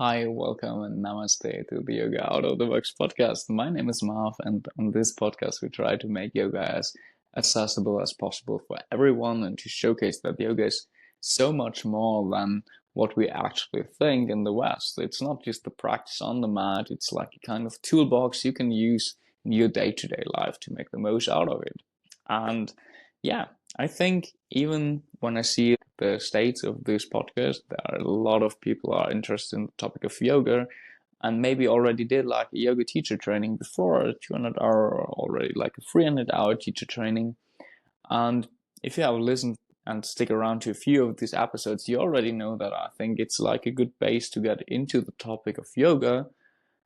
Hi, welcome and namaste to the Yoga Out of the Box podcast. My name is Marv, and on this podcast, we try to make yoga as accessible as possible for everyone and to showcase that yoga is so much more than what we actually think in the West. It's not just the practice on the mat, it's like a kind of toolbox you can use in your day to day life to make the most out of it. And yeah, I think even when I see the states of this podcast, there are a lot of people are interested in the topic of yoga and maybe already did like a yoga teacher training before, a 200-hour or already like a 300-hour teacher training. And if you have listened and stick around to a few of these episodes, you already know that I think it's like a good base to get into the topic of yoga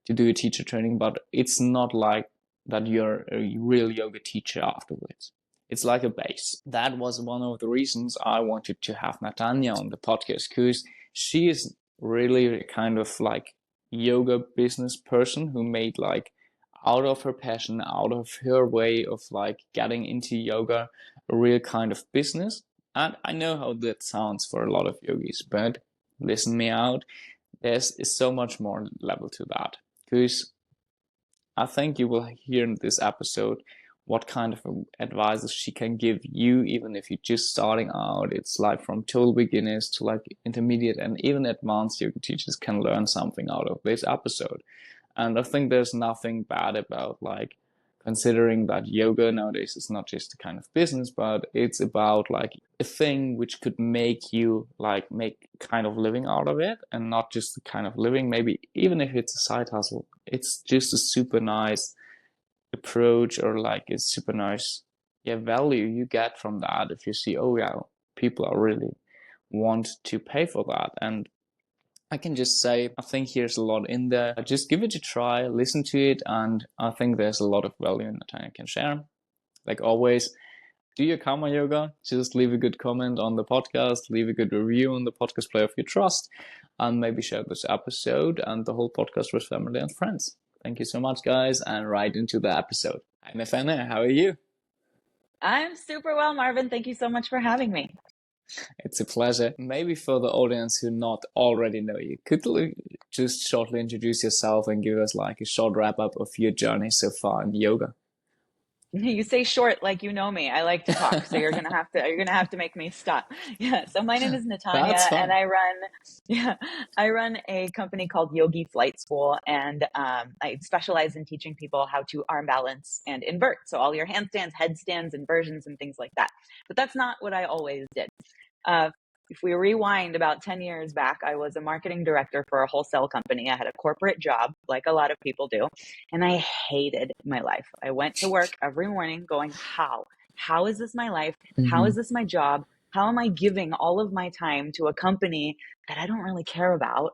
to do a teacher training, but it's not like that you're a real yoga teacher afterwards. It's like a base. That was one of the reasons I wanted to have Nathania on the podcast, because she is really kind of like yoga business person who made like out of her passion, out of her way of like getting into yoga, a real kind of business. And I know how that sounds for a lot of yogis, but listen me out. There's so much more level to that, because I think you will hear in this episode what kind of advice she can give you, even if you're just starting out. It's like from total beginners to like intermediate and even advanced yoga teachers can learn something out of this episode. And I think there's nothing bad about like considering that yoga nowadays is not just a kind of business, but it's about like a thing which could make you like make kind of living out of it, and not just the kind of living, maybe even if it's a side hustle, it's just a super nice approach or like a super nice value you get from that if you see, oh yeah, people are really want to pay for that. And I can just say, I think here's a lot in there. Just give it a try, listen to it, and I think there's a lot of value in that I can share. Like always, do your karma yoga. Just leave a good comment on the podcast, leave a good review on the podcast player of your trust, and maybe share this episode and the whole podcast with family and friends. Thank you so much, guys, and right into the episode. Hi, Nathania. How are you? I'm super well, Marvin. Thank you so much for having me. It's a pleasure. Maybe for the audience who not already know you, could you just shortly introduce yourself and give us like a short wrap up of your journey so far in yoga? You say short like you know me. I like to talk, so you're gonna have to make me stop. Yeah. So my name is That's Nathania, and fine. I run a company called Yogi Flight School, and I specialize in teaching people how to arm balance and invert. So all your handstands, headstands, inversions, and things like that. But that's not what I always did. Uh, if we rewind about 10 years back, I was a marketing director for a wholesale company. I had a corporate job, like a lot of people do, and I hated my life. I went to work every morning going, how? How is this my life? How is Mm-hmm. this my job? How am I giving all of my time to a company that I don't really care about,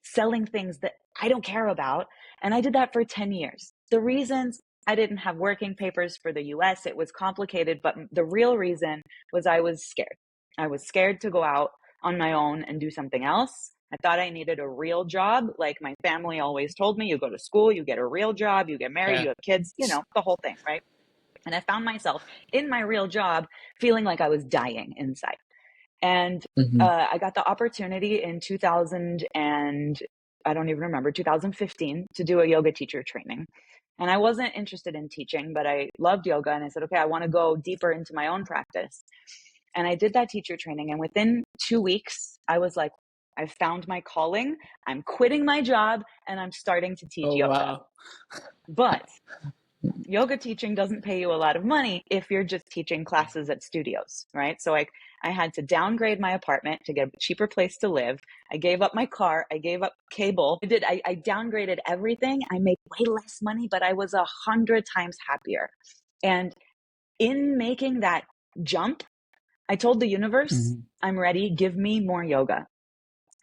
selling things that I don't care about? And I did that for 10 years. The reasons: I didn't have working papers for the US. It was complicated, but the real reason was I was scared. I was scared to go out on my own and do something else. I thought I needed a real job. Like my family always told me, you go to school, you get a real job, you get married, Yeah. you have kids, the whole thing, right? And I found myself in my real job feeling like I was dying inside. And Mm-hmm. I got the opportunity in 2000 and I don't even remember, 2015, to do a yoga teacher training. And I wasn't interested in teaching, but I loved yoga. And I said, okay, I want to go deeper into my own practice. And I did that teacher training. And within 2 weeks, I was like, I found my calling. I'm quitting my job and I'm starting to teach Oh, yoga. wow. But yoga teaching doesn't pay you a lot of money if you're just teaching classes at studios, right? So I had to downgrade my apartment to get a cheaper place to live. I gave up my car. I gave up cable. I downgraded everything. I made way less money, but I was 100 times happier. And in making that jump, I told the universe, Mm-hmm. I'm ready. Give me more yoga.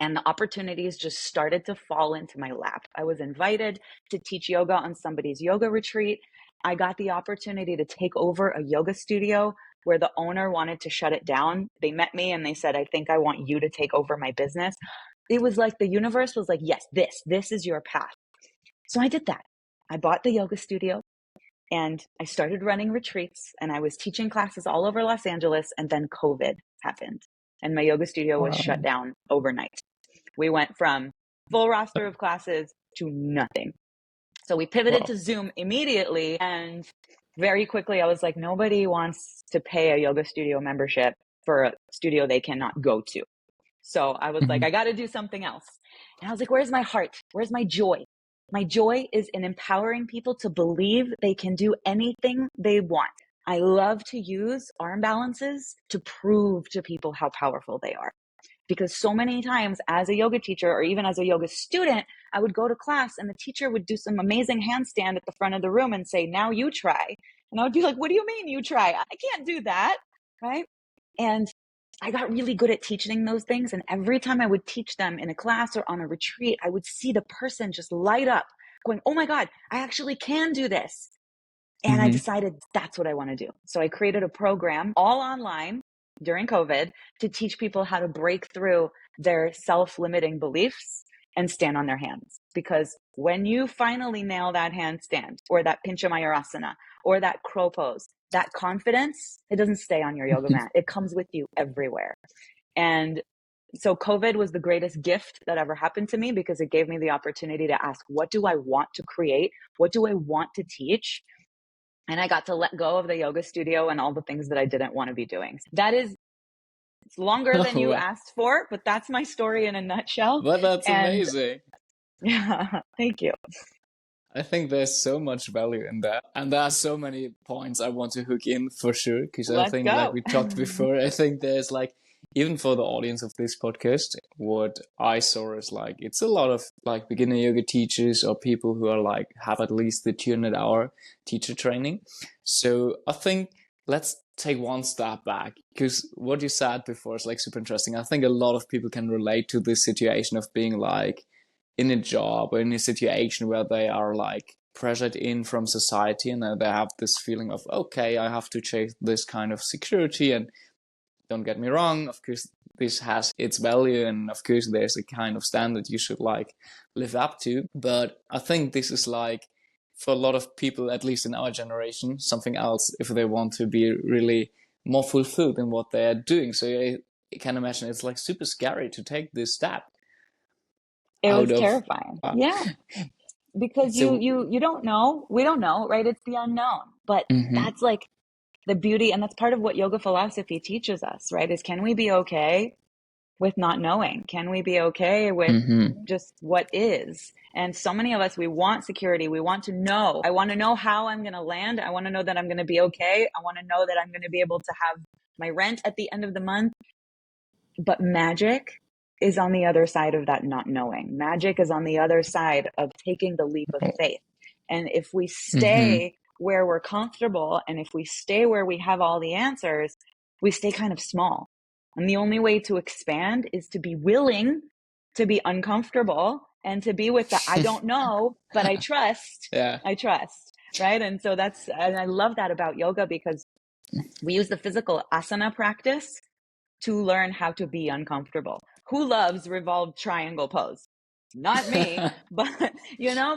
And the opportunities just started to fall into my lap. I was invited to teach yoga on somebody's yoga retreat. I got the opportunity to take over a yoga studio where the owner wanted to shut it down. They met me and they said, I think I want you to take over my business. It was like the universe was like, yes, this is your path. So I did that. I bought the yoga studio and I started running retreats, and I was teaching classes all over Los Angeles. And then COVID happened and my yoga studio was shut Wow. down overnight. We went from full roster of classes to nothing. So we pivoted Wow. to Zoom immediately, and very quickly I was like, nobody wants to pay a yoga studio membership for a studio they cannot go to. So I was like, I got to do something else. And I was like, where's my heart? Where's my joy? My joy is in empowering people to believe they can do anything they want. I love to use arm balances to prove to people how powerful they are. Because so many times as a yoga teacher or even as a yoga student, I would go to class and the teacher would do some amazing handstand at the front of the room and say, now you try. And I would be like, what do you mean you try? I can't do that. Right. And I got really good at teaching those things. And every time I would teach them in a class or on a retreat, I would see the person just light up going, oh my God, I actually can do this. And I decided that's what I want to do. So I created a program all online during COVID to teach people how to break through their self-limiting beliefs and stand on their hands. Because when you finally nail that handstand or that Pincha Mayurasana or that crow pose, that confidence, it doesn't stay on your yoga mat. It comes with you everywhere. And so COVID was the greatest gift that ever happened to me because it gave me the opportunity to ask, what do I want to create? What do I want to teach? And I got to let go of the yoga studio and all the things that I didn't want to be doing. That is, it's longer than you asked for, but that's my story in a nutshell. But that's And amazing. yeah, thank you. I think there's so much value in that. And there are so many points I want to hook in for sure. Because I Let's think, like go. we talked before, I think there's like, even for the audience of this podcast, what I saw is like, it's a lot of like beginner yoga teachers or people who are like, have at least the 200-hour teacher training. So I think let's take one step back because what you said before is like super interesting. I think a lot of people can relate to this situation of being like, in a job or in a situation where they are like pressured in from society and they have this feeling of, okay, I have to chase this kind of security. And don't get me wrong, of course, this has its value. And of course, there's a kind of standard you should like live up to. But I think this is like, for a lot of people, at least in our generation, something else if they want to be really more fulfilled in what they are doing. So I can imagine it's like super scary to take this step It out was of terrifying. Yeah. Because so you don't know. We don't know, right? It's the unknown. But mhm. that's like the beauty. And that's part of what yoga philosophy teaches us, right? Is can we be okay with not knowing? Can we be okay with just what is? And so many of us, we want security. We want to know. I want to know how I'm going to land. I want to know that I'm going to be okay. I want to know that I'm going to be able to have my rent at the end of the month. But magic is on the other side of that not knowing. Magic is on the other side of taking the leap of faith. And if we stay where we're comfortable and if we stay where we have all the answers, we stay kind of small. And the only way to expand is to be willing to be uncomfortable and to be with the I don't know, but I trust. Yeah. I trust. Right. And so and I love that about yoga because we use the physical asana practice to learn how to be uncomfortable. Who loves revolved triangle pose? Not me, but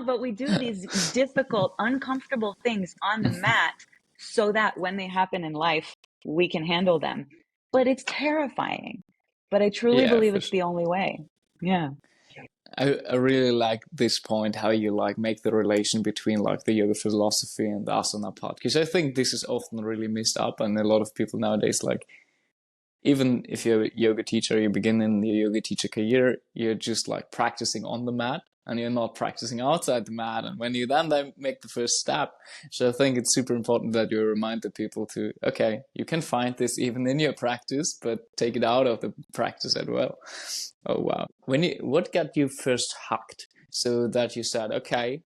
but we do these difficult, uncomfortable things on the mat so that when they happen in life, we can handle them. But it's terrifying. But I truly Yeah, believe for it's sure. the only way. Yeah. I really like this point, how you like make the relation between like the yoga philosophy and the asana part. Because I think this is often really missed up and a lot of people nowadays like, even if you're a yoga teacher, you begin in your yoga teacher career, you're just like practicing on the mat and you're not practicing outside the mat. And when you then make the first step, so I think it's super important that you remind the people to, okay, you can find this even in your practice, but take it out of the practice as well. Oh, wow. What got you first hooked so that you said, okay,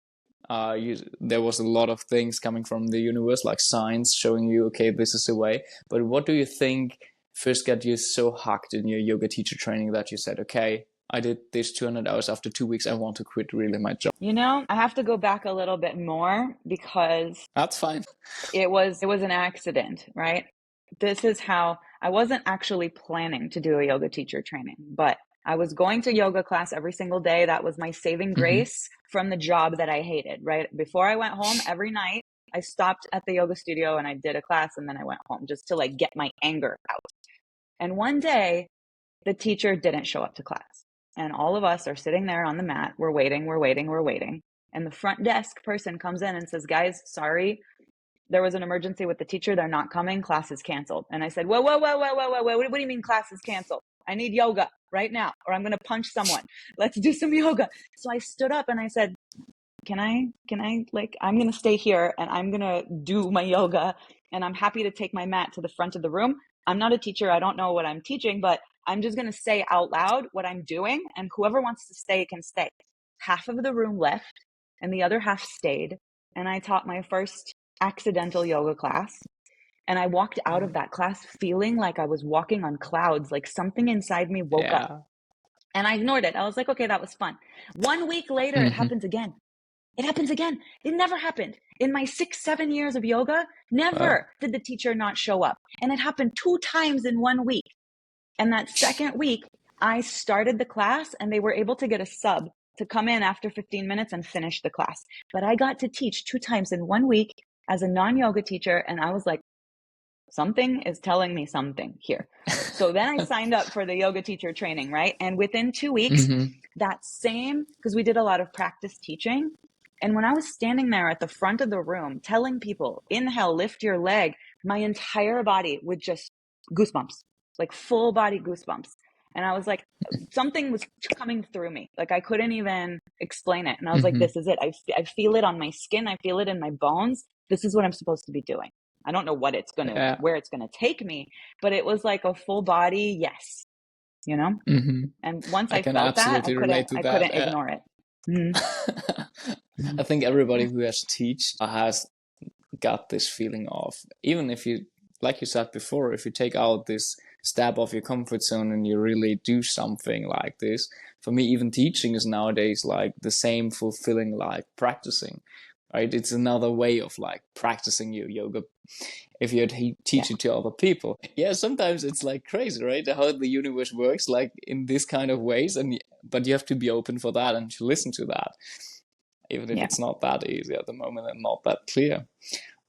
there was a lot of things coming from the universe, like signs showing you, okay, this is the way. But what do you think first got you so hooked in your yoga teacher training that you said, okay, I did this 200 hours after 2 weeks, I want to quit really my job? I have to go back a little bit more because That's fine. it was an accident, right? This is how I wasn't actually planning to do a yoga teacher training, but I was going to yoga class every single day. That was my saving grace from the job that I hated, right? Before I went home every night, I stopped at the yoga studio and I did a class and then I went home just to like get my anger out. And one day the teacher didn't show up to class. And all of us are sitting there on the mat. We're waiting. And the front desk person comes in and says, guys, sorry, there was an emergency with the teacher. They're not coming. Class is canceled. And I said, whoa. What do you mean class is canceled? I need yoga right now, or I'm going to punch someone. Let's do some yoga. So I stood up and I said, can I, like, I'm going to stay here and I'm going to do my yoga, and I'm happy to take my mat to the front of the room. I'm not a teacher. I don't know what I'm teaching, but I'm just going to say out loud what I'm doing, and whoever wants to stay can stay. Half of the room left and the other half stayed. And I taught my first accidental yoga class. And I walked out of that class feeling like I was walking on clouds, like something inside me woke up. And I ignored it. I was like, okay, that was fun. 1 week later, it happens again. It happens again. It never happened. In my 6-7 years of yoga, never did the teacher not show up. And it happened 2 times in 1 week. And that second week, I started the class and they were able to get a sub to come in after 15 minutes and finish the class. But I got to teach 2 times in 1 week as a non-yoga teacher. And I was like, something is telling me something here. So then I signed up for the yoga teacher training, right? And within 2 weeks, that same, because we did a lot of practice teaching. And when I was standing there at the front of the room telling people, inhale, lift your leg, my entire body would just goosebumps, like full body goosebumps. And I was like, something was coming through me. Like I couldn't even explain it. And I was like, this is it. I feel it on my skin. I feel it in my bones. This is what I'm supposed to be doing. I don't know what it's going to, where it's going to take me, but it was like a full body yes, you know? And once I felt that, I couldn't ignore it. I think everybody who has teach has got this feeling of, even if you, like you said before, if you take out this step of your comfort zone and you really do something like this, for me, even teaching is nowadays like the same fulfilling like practicing, right? It's another way of like practicing your yoga. If you teach it to other people, sometimes it's like crazy, right? How the universe works, like in this kind of ways, but you have to be open for that and to listen to that, even if it's not that easy at the moment and not that clear.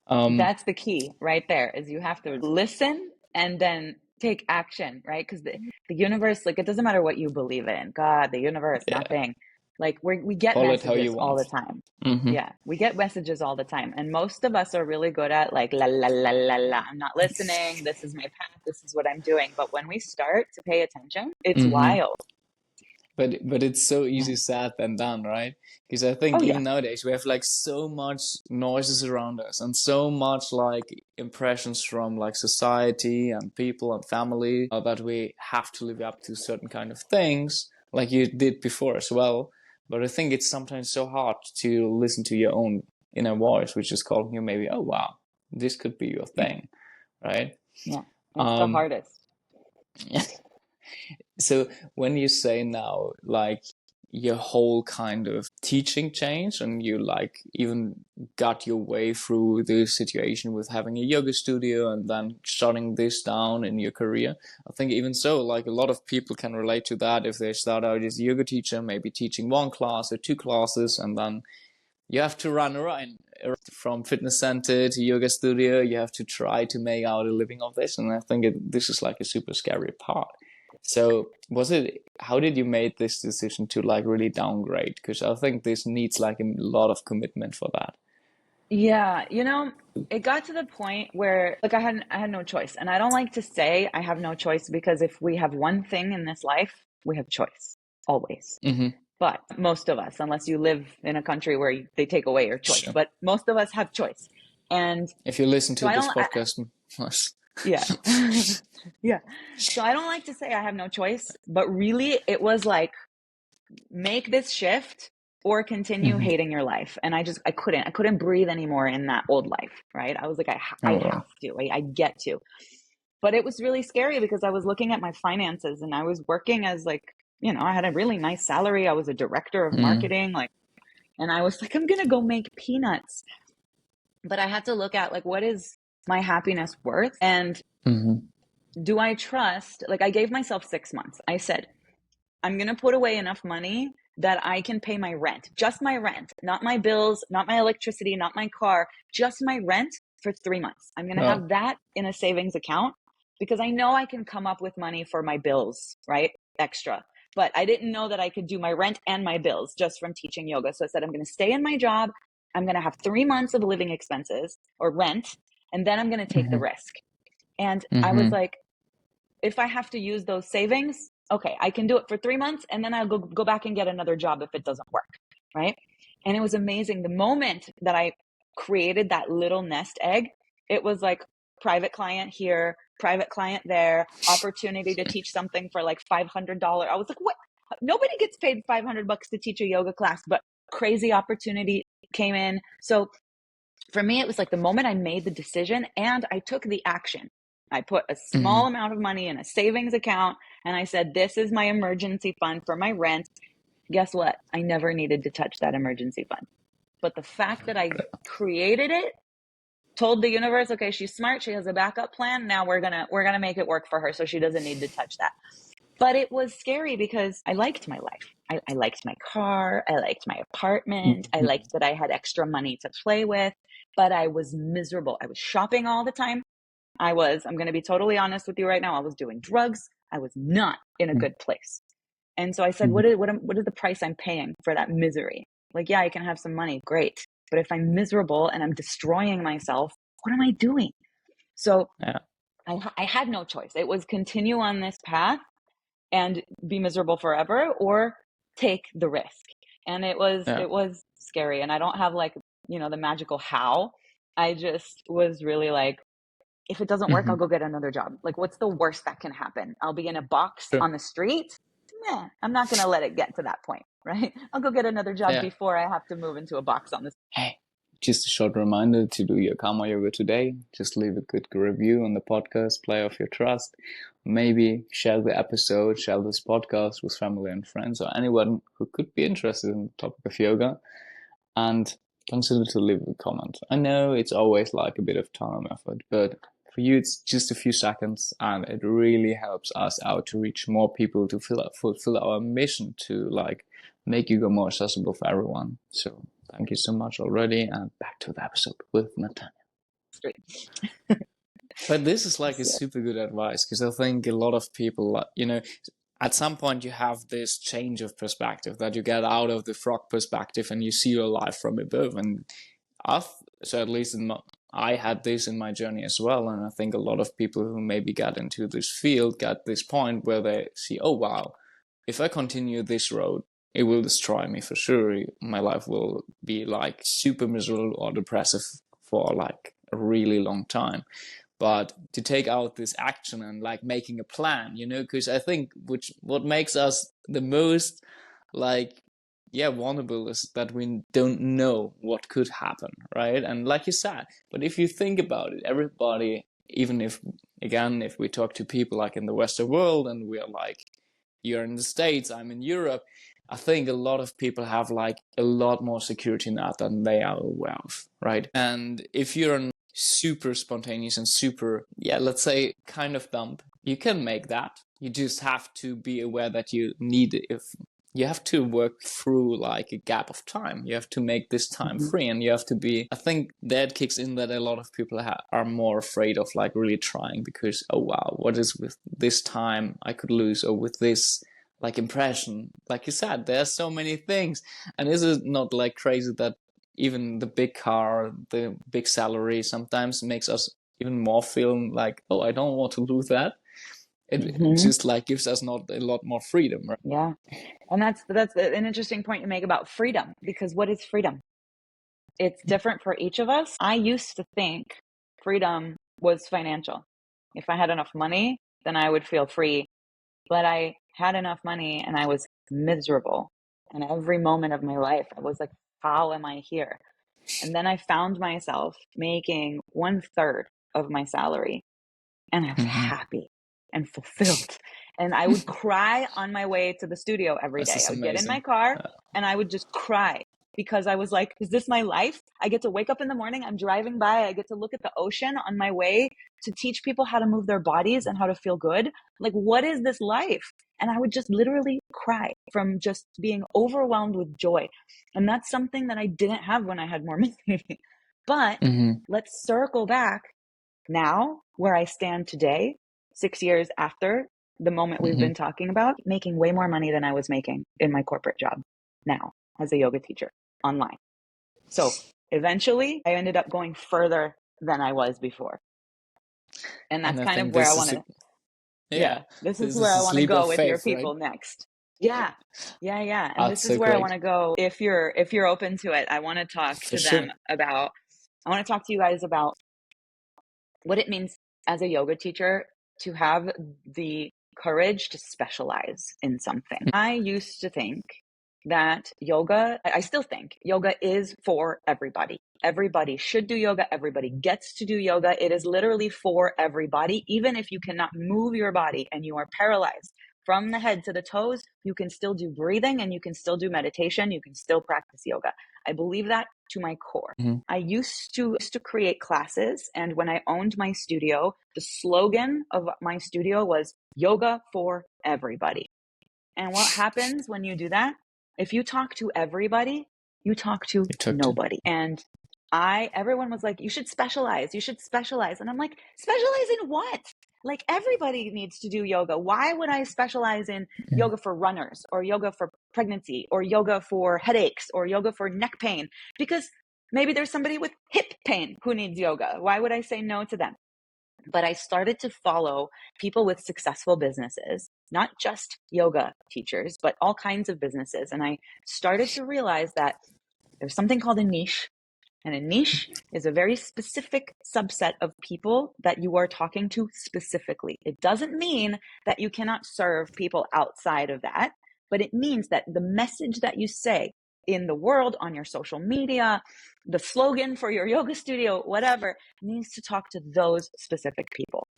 That's the key right there, is you have to listen and then take action, right? Because the universe, like, it doesn't matter what you believe in, God, the universe, nothing. Like we get messages all the time. Yeah, we get messages all the time. And most of us are really good at like, la, la, la, la, la. I'm not listening. This is my path. This is what I'm doing. But when we start to pay attention, it's wild. But it's so easy said than done, right? Because I think even nowadays we have like so much noises around us and so much like impressions from like society and people and family that we have to live up to certain kind of things, like you did before as well. But I think it's sometimes so hard to listen to your own inner voice, which is calling you maybe, oh wow, this could be your thing, right? Yeah, it's the hardest. So when you say now, like your whole kind of teaching changed and you like even got your way through the situation with having a yoga studio and then shutting this down in your career, I think even so, like a lot of people can relate to that if they start out as a yoga teacher, maybe teaching 1 class or 2 classes, and then you have to run around from fitness center to yoga studio. You have to try to make out a living of this. And I think this is like a super scary part. So how did you make this decision to like really downgrade? Because I think this needs like a lot of commitment for that. Yeah, it got to the point where like I had no choice. And I don't like to say I have no choice, because if we have one thing in this life, we have choice always. But most of us, unless you live in a country where they take away your choice, but most of us have choice. And if you listen to this podcast, yeah. So I don't like to say I have no choice, but really it was like, make this shift or continue hating your life. And I couldn't breathe anymore in that old life. Right. I was like, I have to, I get to, but it was really scary because I was looking at my finances and I was working as like, I had a really nice salary. I was a director of marketing, and I was like, I'm going to go make peanuts. But I had to look at like, what is my happiness worth? And do I trust, like I gave myself 6 months. I said, I'm going to put away enough money that I can pay my rent, just my rent, not my bills, not my electricity, not my car, just my rent for 3 months. I'm going to have that in a savings account because I know I can come up with money for my bills, right? Extra. but I didn't know that I could do my rent and my bills just from teaching yoga. So I said, I'm going to stay in my job. I'm going to have 3 months of living expenses or rent, and then I'm going to take the Mm-hmm. risk. And I was Mm-hmm. like, if I have to use those savings, okay, I can do it for 3 months, and then I'll go back and get another job if it doesn't work, right? And it was amazing. The moment that I created that little nest egg, it was like private client here, private client there, opportunity to teach something for like $500. I was like, what? Nobody gets paid $500 to teach a yoga class, but crazy opportunity came in. So for me, it was like the moment I made the decision and I took the action. I put a Mm-hmm. small amount of money in a savings account and I said, this is my emergency fund for my rent. Guess what? I never needed to touch that emergency fund. But the fact that I created it, told the universe, okay, she's smart, she has a backup plan. Now we're gonna make it work for her so she doesn't need to touch that. But it was scary because I liked my life. I liked my car. I liked my apartment. I Mm-hmm. liked that I had extra money to play with, but I was miserable. I was shopping all the time. I'm going to be totally honest with you right now. I was doing drugs. I was not in a good place. And so I said, Mm-hmm. what is the price I'm paying for that misery? Like, yeah, I can have some money. Great. But if I'm miserable and I'm destroying myself, what am I doing? So Yeah. I had no choice. It was continue on this path and be miserable forever or take the risk. And Yeah. it was scary. And I don't have like, the magical how. I just was really like, if it doesn't work, Mm-hmm. I'll go get another job. Like, what's the worst that can happen? I'll be in a box Sure. on the street. I'm not going to let it get to that point, right? I'll go get another job Yeah. before I have to move into a box on the Hey, just a short reminder to do your karma yoga today. Just leave a good review on the podcast player of your trust. Maybe share the episode, share this podcast with family and friends or anyone who could be interested in the topic of yoga. And consider to leave a comment. I know it's always like a bit of time and effort, but for you it's just a few seconds and it really helps us out to reach more people, to fulfill our mission to like make yoga more accessible for everyone. So thank you so much already, and back to the episode with Nathania. street. But this is like a So, super good advice because I think a lot of people, at some point you have this change of perspective that you get out of the frog perspective and you see your life from above. And so at least I had this in my journey as well. And I think a lot of people who maybe got into this field got this point where they see, oh, wow, if I continue this road, it will destroy me for sure. My life will be like super miserable or depressive for like a really long time. But to take out this action and like making a plan, because I think what makes us the most like vulnerable is that we don't know what could happen, right? And like you said, but if you think about it, everybody, even if we talk to people like in the Western world and we are like, you're in the States, I'm in Europe, I think a lot of people have like a lot more security net than they are aware of, right? And if you're super spontaneous and super, let's say kind of dumb, you can make that. You just have to be aware that you have to work through like a gap of time. You have to make this time free, and you have to be, I think that kicks in that a lot of people are more afraid of like really trying because, oh wow, what is with this time I could lose, or with this like impression, like you said, there's so many things. And is it not like crazy that even the big car, the big salary sometimes makes us even more feel like, oh, I don't want to lose that. It just like gives us not a lot more freedom, right? yeah. And that's an interesting point you make about freedom, because what is freedom? It's different for each of us. I used to think freedom was financial. If I had enough money, then I would feel free. But I had enough money and I was miserable. And every moment of my life, I was like, how am I here? And then I found myself making 1/3 of my salary, and I was Mm-hmm. happy and fulfilled. And I would cry on my way to the studio every This day. is I would get in my amazing. car and I would just cry because I was like, is this my life? I get to wake up in the morning, I'm driving by, I get to look at the ocean on my way to teach people how to move their bodies and how to feel good. Like, what is this life? And I would just literally cry from just being overwhelmed with joy. And that's something that I didn't have when I had more money. But Mm-hmm. let's circle back now where I stand today, 6 years after the moment we've Mm-hmm. been talking about, making way more money than I was making in my corporate job now as a yoga teacher online. So eventually I ended up going further than I was before. And that's And I kind of think where I this want is to, yeah, this is this where is I a want to leap of go with your faith, right? people next. Yeah. Yeah. Yeah. And That's this is so where I great. want to go. If you're open to it, I want to talk For to them sure. about, I want to talk to you guys about what it means as a yoga teacher to have the courage to specialize in something. I used to think that yoga, I still think yoga is for everybody. Everybody should do yoga. Everybody gets to do yoga. It is literally for everybody. Even if you cannot move your body and you are paralyzed from the head to the toes, you can still do breathing and you can still do meditation. You can still practice yoga. I believe that to my core. Mm-hmm. I used to create classes, and when I owned my studio, the slogan of my studio was yoga for everybody. And what happens when you do that? If you talk to everybody, you talk to You took to. nobody. And everyone was like, you should specialize. You should specialize. And I'm like, specialize in what? Like, everybody needs to do yoga. Why would I specialize in yoga for runners or yoga for pregnancy or yoga for headaches or yoga for neck pain? Because maybe there's somebody with hip pain who needs yoga. Why would I say no to them? But I started to follow people with successful businesses, not just yoga teachers, but all kinds of businesses. And I started to realize that there's something called a niche. And a niche is a very specific subset of people that you are talking to specifically. It doesn't mean that you cannot serve people outside of that, but it means that the message that you say in the world, on your social media, the slogan for your yoga studio, whatever, needs to talk to those specific people.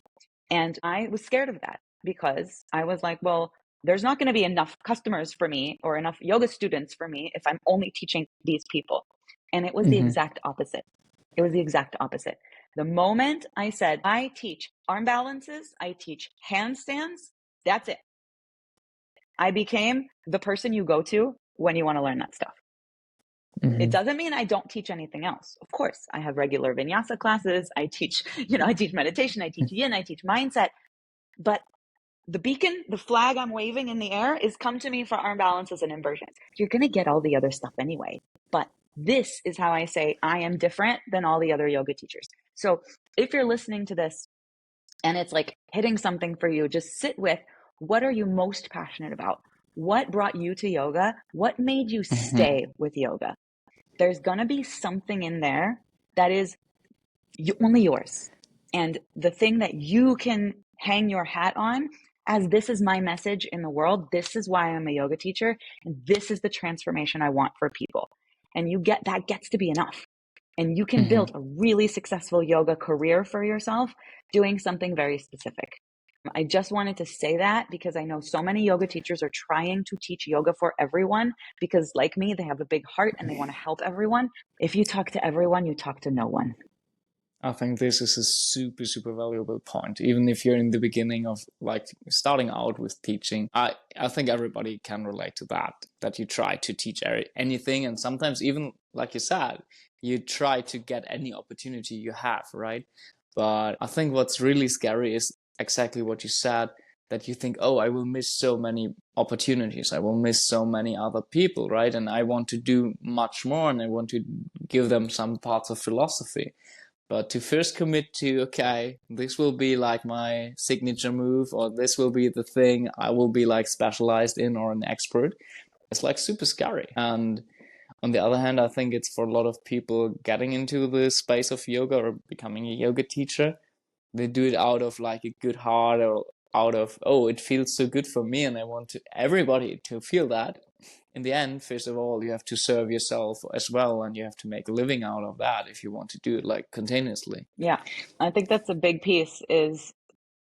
And I was scared of that because I was like, well, there's not going to be enough customers for me or enough yoga students for me if I'm only teaching these people. And it was the Mm-hmm. exact opposite. It was the exact opposite. The moment I said, I teach arm balances, I teach handstands, that's it. I became the person you go to when you want to learn that stuff. It Mm-hmm. doesn't mean I don't teach anything else. Of course, I have regular vinyasa classes. I teach, I teach meditation, I teach yin, I teach mindset. But the beacon, the flag I'm waving in the air is come to me for arm balances and inversions. You're going to get all the other stuff anyway. But this is how I say I am different than all the other yoga teachers. So if you're listening to this and it's like hitting something for you, just sit with, what are you most passionate about? What brought you to yoga? What made you Mm-hmm. stay with yoga? There's going to be something in there that is only yours. And the thing that you can hang your hat on as, this is my message in the world. This is why I'm a yoga teacher. And this is the transformation I want for people. And that gets to be enough. And you can Mm-hmm. build a really successful yoga career for yourself doing something very specific. I just wanted to say that because I know so many yoga teachers are trying to teach yoga for everyone because, like me, they have a big heart and they want to help everyone. If you talk to everyone, you talk to no one. I think this is a super, super valuable point. Even if you're in the beginning of like starting out with teaching, I think everybody can relate to that you try to teach anything. And sometimes even, like you said, you try to get any opportunity you have, right? But I think what's really scary is exactly what you said, that you think, oh, I will miss so many opportunities. I will miss so many other people, right? And I want to do much more and I want to give them some parts of philosophy. But to first commit to, okay, this will be like my signature move, or this will be the thing I will be like specialized in or an expert, it's like super scary. And on the other hand, I think it's for a lot of people getting into the space of yoga or becoming a yoga teacher, they do it out of like a good heart or out of, oh, it feels so good for me and I want everybody to feel that. In the end, first of all, you have to serve yourself as well, and you have to make a living out of that if you want to do it like continuously. Yeah, I think that's a big piece is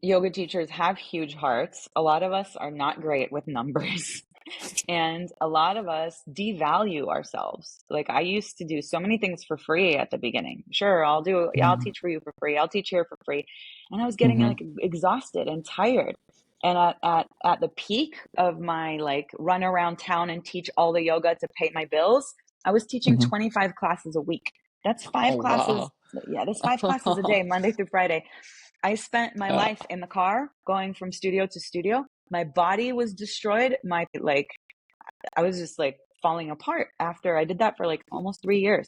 yoga teachers have huge hearts. A lot of us are not great with numbers. And a lot of us devalue ourselves. Like, I used to do so many things for free at the beginning. Sure, I'll Mm-hmm. teach for you for free. I'll teach here for free. And I was getting Mm-hmm. like exhausted and tired. And at the peak of my like run around town and teach all the yoga to pay my bills, I was teaching Mm-hmm. 25 classes a week. That's Oh five classes. wow. Yeah, that's 5 classes a day, Monday through Friday. I spent my Uh, life in the car going from studio to studio. My body was destroyed. I was just like falling apart after I did that for like almost 3 years.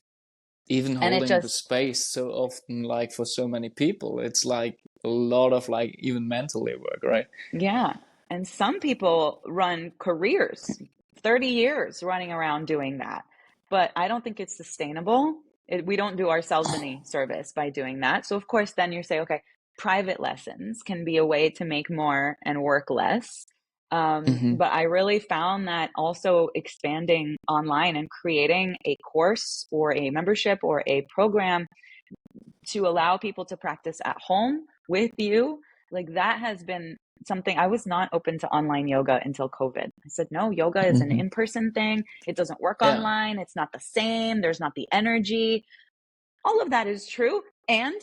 Even And it holding the just, space so often, like for so many people, it's like a lot of like even mentally work, right? yeah. And some people run careers, 30 years running around doing that. But I don't think it's sustainable. We don't do ourselves any service by doing that. So, of course, then you say, okay, private lessons can be a way to make more and work less. Hmm. But I really found that also expanding online and creating a course or a membership or a program to allow people to practice at home with you, like that has been something. I was not open to online yoga until COVID. I said, no, yoga is an Hmm. in-person thing. It doesn't work Yeah. online. It's not the same. There's not the energy. All of that is true. And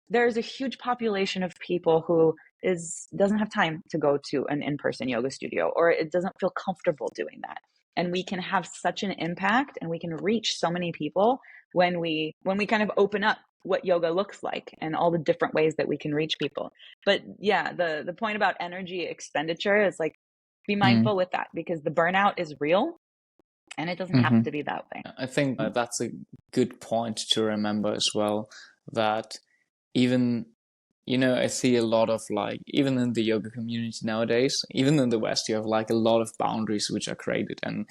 there's a huge population of people who doesn't have time to go to an in-person yoga studio, or it doesn't feel comfortable doing that. And we can have such an impact and we can reach so many people when we kind of open up what yoga looks like and all the different ways that we can reach people. But yeah, the point about energy expenditure is like, be Mm-hmm. mindful with that, because the burnout is real and it doesn't have to be that way. I think that's a good point to remember as well. That even, I see a lot of like, even in the yoga community nowadays, even in the West, you have like a lot of boundaries which are created, and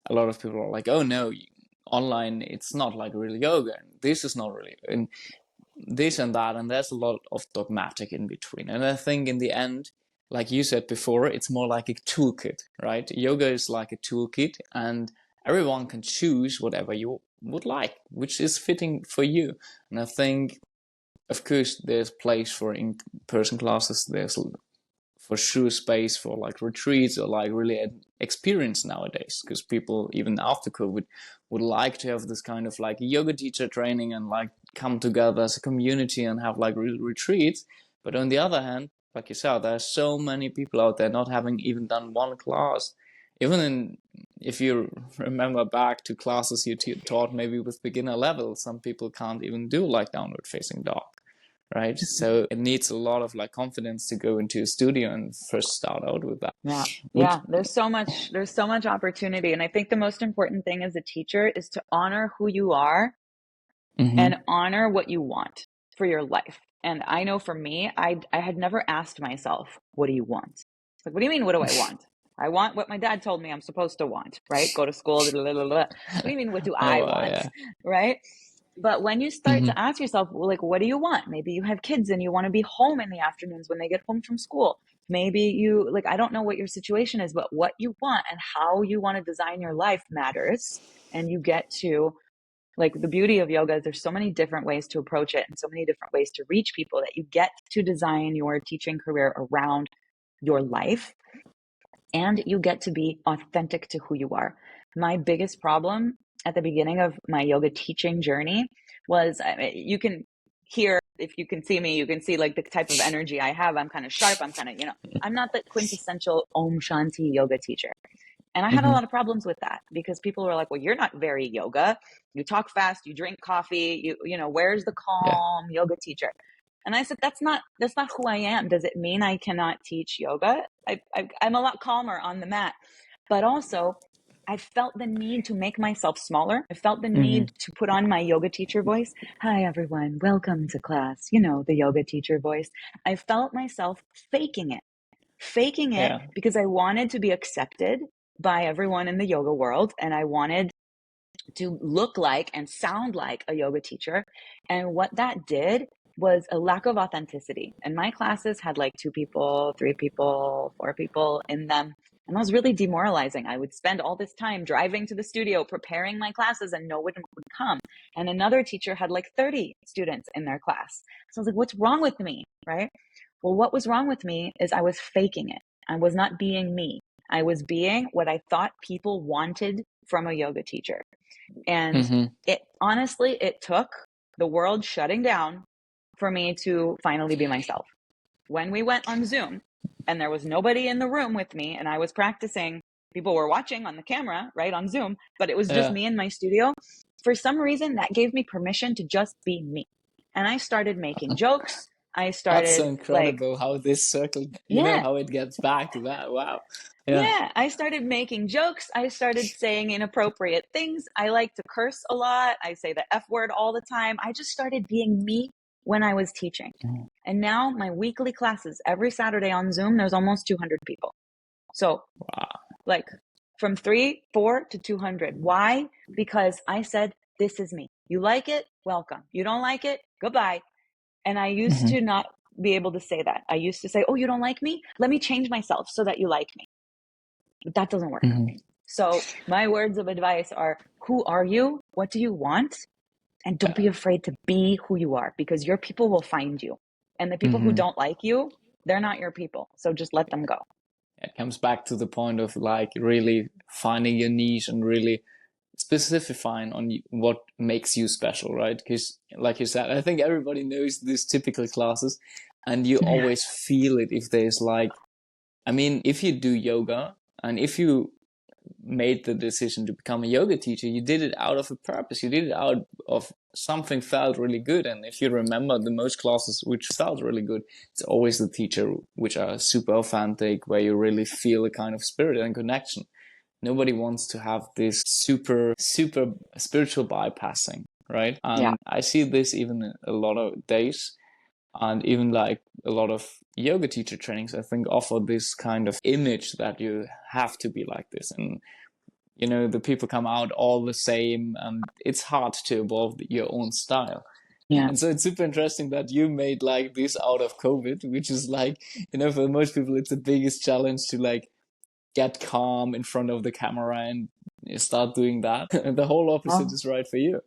a lot of people are like, oh no, online it's not like real yoga, and this is not really, and this and that, and there's a lot of dogmatic in between. And I think in the end, like you said before, it's more like a toolkit, right? Yoga is like a toolkit, and everyone can choose whatever you would like, which is fitting for you. And I think, of course, there's place for in-person classes. There's for sure space for like retreats or like really experience nowadays, because people even after COVID would like to have this kind of like yoga teacher training and like come together as a community and have like real retreats. But on the other hand, like you said, there are so many people out there not having even done one class. Even in, if you remember back to classes you taught maybe with beginner level, some people can't even do like downward facing dog, right? So it needs a lot of like confidence to go into a studio and first start out with that. Yeah. Would Yeah. There's so much opportunity. And I think the most important thing as a teacher is to honor who you are and mm-hmm. honor what you want for your life. And I know for me, I had never asked myself, what do you want? It's like, what do you mean, what do I want? I want what my dad told me I'm supposed to want, right? Go to school, blah, blah, blah, blah. What do you mean, what do I Oh want? yeah. Right? But when you start Mm-hmm. to ask yourself, well, like, what do you want? Maybe you have kids and you want to be home in the afternoons when they get home from school. Maybe you, like, I don't know what your situation is, but what you want and how you want to design your life matters. And you get to, like, the beauty of yoga is there's so many different ways to approach it and so many different ways to reach people that you get to design your teaching career around your life, and you get to be authentic to who you are. My biggest problem at the beginning of my yoga teaching journey was, you can hear, if you can see me, you can see like the type of energy I have. I'm kind of sharp. I'm kind of, I'm not the quintessential Om Shanti yoga teacher. And I had a Mm-hmm. lot of problems with that because people were like, well, you're not very yoga. You talk fast, you drink coffee, where's the Yeah. calm yoga teacher? And I said, that's not who I am. Does it mean I cannot teach yoga? I'm a lot calmer on the mat, but also I felt the need to make myself smaller. I felt the Mm-hmm. need to put on my yoga teacher voice. Hi, everyone. Welcome to class. The yoga teacher voice. I felt myself faking it Yeah. because I wanted to be accepted by everyone in the yoga world. And I wanted to look like and sound like a yoga teacher. And what that did was a lack of authenticity. And my classes had like 2 people, 3 people, 4 people in them. And that was really demoralizing. I would spend all this time driving to the studio, preparing my classes, and no one would come. And another teacher had like 30 students in their class. So I was like, what's wrong with me? Right? Well, what was wrong with me is I was faking it. I was not being me. I was being what I thought people wanted from a yoga teacher. And Mm-hmm. it took the world shutting down for me to finally be myself. When we went on Zoom and there was nobody in the room with me and I was practicing, people were watching on the camera, right, on Zoom, but it was just Yeah. me in my studio. For some reason, that gave me permission to just be me. And I started making jokes. I That's so started like, incredible how this circle, yeah, how it gets back to that. Wow. Yeah. yeah, I started making jokes. I started saying inappropriate things. I like to curse a lot. I say the F word all the time. I just started being me when I was teaching. Mm. And now my weekly classes, every Saturday on Zoom, there's almost 200 people. So, Wow. like from 3, 4 to 200. Why? Because I said, this is me. You like it? Welcome. You don't like it? Goodbye. And I used Hmm. to not be able to say that. I used to say, oh, you don't like me? Let me change myself so that you like me. But that doesn't work. Hmm. So my words of advice are, who are you? What do you want? And don't Yeah. be afraid to be who you are, because your people will find you. And the people who Hmm. don't like you, they're not your people. So just let them go. It comes back to the point of like really finding your niche and really specifying on what makes you special, right? Because like you said, I think everybody knows these typical classes, and you Yeah. always feel it if there's like, I mean, if you do yoga and if you made the decision to become a yoga teacher, you did it out of a purpose. You did it out of something felt really good. And if you remember the most classes which felt really good, it's always the teacher which are super authentic, where you really feel a kind of spirit and connection. Nobody wants to have this super spiritual bypassing, right? Yeah. And I see this even in a lot of days, and even like a lot of yoga teacher trainings, I think, offer this kind of image that you have to be like this. And the people come out all the same, and it's hard to evolve your own style. Yeah. And so it's super interesting that you made like this out of COVID, which is like, for most people, it's the biggest challenge to like get calm in front of the camera and start doing that. The whole opposite Oh, is right for you.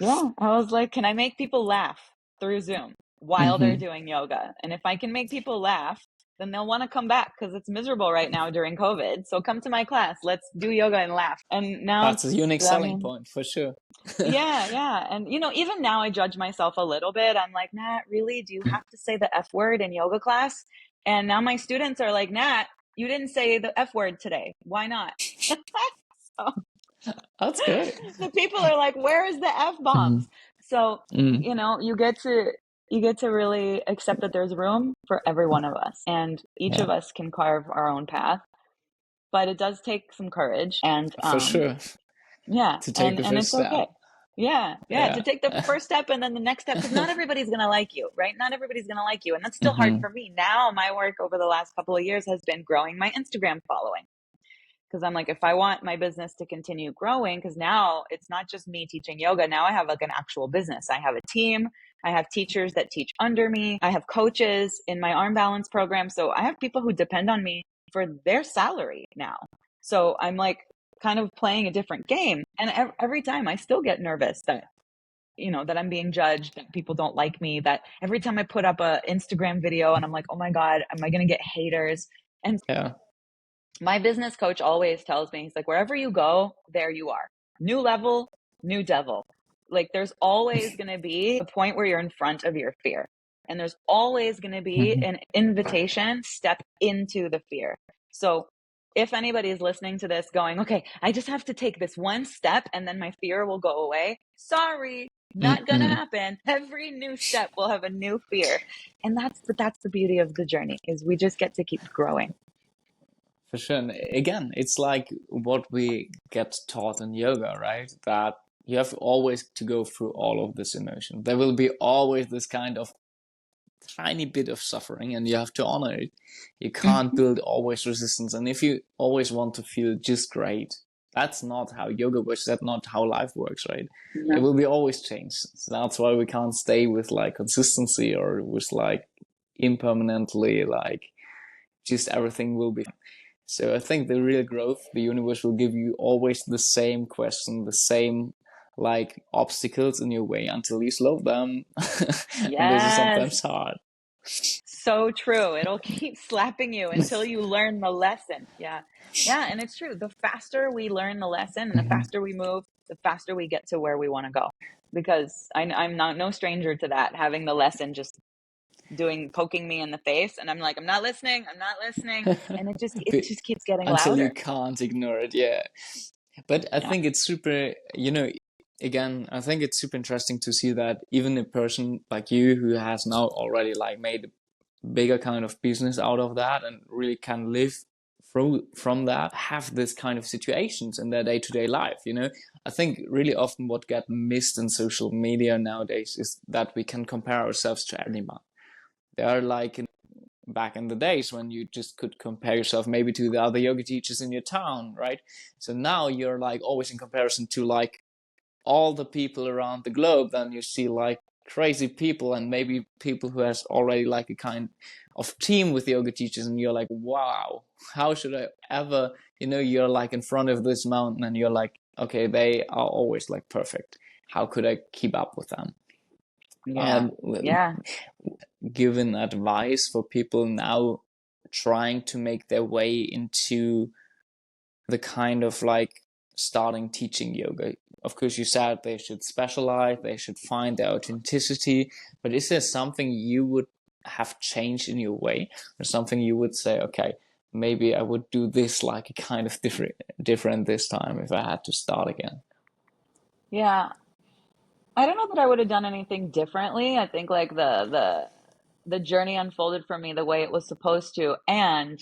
yeah. I was like, can I make people laugh through Zoom while they're Hmm. doing yoga? And if I can make people laugh, then they'll want to come back because it's miserable right now during COVID. So come to my class. Let's do yoga and laugh. And now That's a it's, unique I selling mean, point for sure. yeah, yeah. And, even now I judge myself a little bit. I'm like, Nat, really? Do you have to say the F word in yoga class? And now my students are like, Nat, you didn't say the F word today. Why not? So That's great. the people are like, where is the F bombs? Mm. So, Mm. you get to really accept that there's room for every one of us, and each Yeah, of us can carve our own path, but it does take some courage, and for sure. yeah, To take the and first it's step. okay. Yeah, yeah, to Yeah. take the first step and then the next step, because not everybody's gonna like you, right? Not everybody's gonna like you, and that's still hard Hmm. for me. Now, my work over the last couple of years has been growing my Instagram following, because I'm like, if I want my business to continue growing, because now it's not just me teaching yoga. Now I have like an actual business. I have a team. I have teachers that teach under me. I have coaches in my arm balance program. So I have people who depend on me for their salary now. So I'm like kind of playing a different game. And every time I still get nervous that, that I'm being judged, that people don't like me, that every time I put up a Instagram video and I'm like, oh my God, am I going to get haters? And Yeah. my business coach always tells me, he's like, wherever you go, there you are. New level, new devil. Like there's always going to be a point where you're in front of your fear. And there's always going to be Hmm. an invitation, step into the fear. So if anybody is listening to this going, okay, I just have to take this one step and then my fear will go away. Sorry, not going to Mm-mm. happen. Every new step will have a new fear. And that's the beauty of the journey, is we just get to keep growing. For sure. And again, it's like what we get taught in yoga, right? That you have always to go through all of this emotion. There will be always this kind of tiny bit of suffering, and you have to honor it. You can't Mhm. build always resistance. And if you always want to feel just great, that's not how yoga works. That's not how life works, right? It No. will be always changed. So that's why we can't stay with like consistency or with like impermanently like just everything will be. So I think the real growth, the universe will give you always the same question, the same like obstacles in your way until you slow them. And this is sometimes Yes. hard. So true. It'll keep slapping you until you learn the lesson. Yeah. Yeah. And it's true. The faster we learn the lesson and the Mhm. faster we move, the faster we get to where we want to go. Because I'm not no stranger to that, having the lesson just poking me in the face. And I'm like, I'm not listening. I'm not listening. And it But just keeps getting until you louder. can't ignore it, yeah. But I Yeah. think it's super, again, I think it's super interesting to see that even a person like you who has now already like made a bigger kind of business out of that and really can live from that, have this kind of situations in their day-to-day life. I think really often what get missed in social media nowadays is that we can compare ourselves to anyone. They are like back in the days when you just could compare yourself maybe to the other yoga teachers in your town, right? So now you're like always in comparison to like all the people around the globe. Then you see like crazy people and maybe people who has already like a kind of team with yoga teachers, and you're like, wow, how should I ever, you're like in front of this mountain and you're like, okay, they are always like perfect, how could I keep up with them? Yeah. Yeah. Given advice for people now trying to make their way into the kind of like starting teaching yoga? Of course, you said they should specialize, they should find their authenticity, but is there something you would have changed in your way, or something you would say, okay, maybe I would do this like a kind of different this time if I had to start again? Yeah. I don't know that I would have done anything differently. I think like the journey unfolded for me the way it was supposed to, and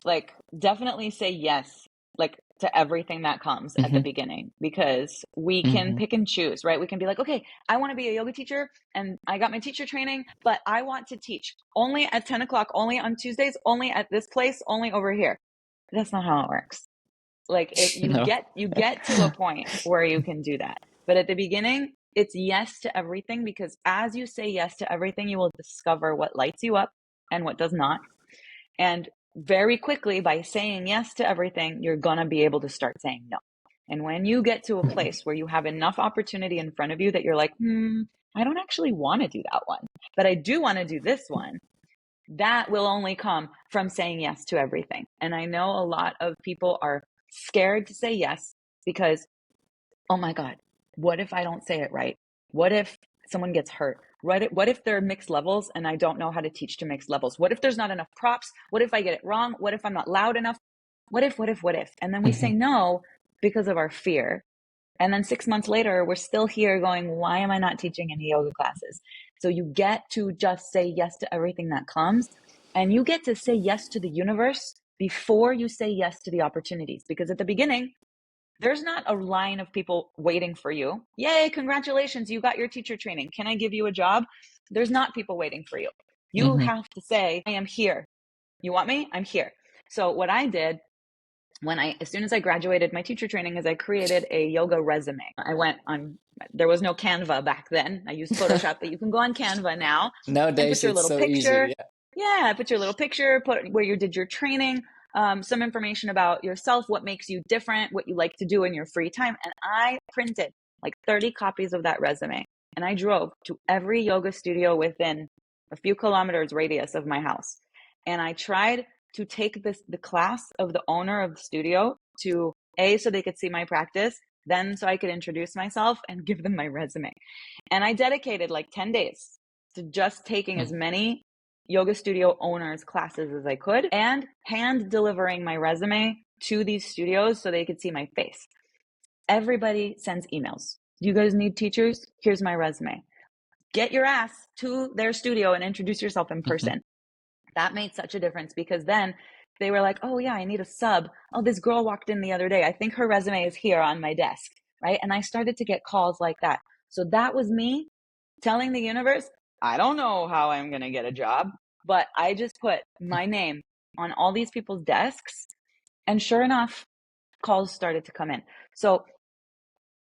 like definitely say yes like to everything that comes at the Mm-hmm. beginning, because we can Mm-hmm. pick and choose, right? We can be like, okay, I want to be a yoga teacher and I got my teacher training, but I want to teach only at 10 o'clock, only on Tuesdays, only at this place, only over here. That's not how it works. Like you No. get to a point where you can do that, but at the beginning it's yes to everything, because as you say yes to everything, you will discover what lights you up and what does not. And very quickly, by saying yes to everything, you're going to be able to start saying no. And when you get to a place where you have enough opportunity in front of you that you're like, I don't actually want to do that one, but I do want to do this one, that will only come from saying yes to everything. And I know a lot of people are scared to say yes because, oh my God, what if I don't say it right? What if someone gets hurt? What if they're mixed levels and I don't know how to teach to mixed levels? What if there's not enough props? What if I get it wrong? What if I'm not loud enough? What if? And then we say Mm-hmm. no because of our fear. And then 6 months later, we're still here going, why am I not teaching any yoga classes? So you get to just say yes to everything that comes. And you get to say yes to the universe before you say yes to the opportunities. Because at the beginning, there's not a line of people waiting for you. Yay, congratulations, you got your teacher training. Can I give you a job? There's not people waiting for you. You Mm-hmm. have to say, I am here. You want me? I'm here. So what I did as soon as I graduated my teacher training is I created a yoga resume. I went on, there was no Canva back then. I used Photoshop, but you can go on Canva now and put Nowadays your it's little so picture. easy. Yeah. Yeah, put your little picture, put where you did your training, some information about yourself, what makes you different, what you like to do in your free time. And I printed like 30 copies of that resume. And I drove to every yoga studio within a few kilometers radius of my house. And I tried to take the class of the owner of the studio to so they could see my practice, then so I could introduce myself and give them my resume. And I dedicated like 10 days to just taking as many yoga studio owners classes as I could and hand delivering my resume to these studios so they could see my face. Everybody sends emails. You guys need teachers? Here's my resume. Get your ass to their studio and introduce yourself in Mm-hmm. person. That made such a difference, because then they were like, oh yeah, I need a sub. Oh, this girl walked in the other day. I think her resume is here on my desk, right? And I started to get calls like that. So that was me telling the universe, I don't know how I'm going to get a job, but I just put my name on all these people's desks. And sure enough, calls started to come in. So,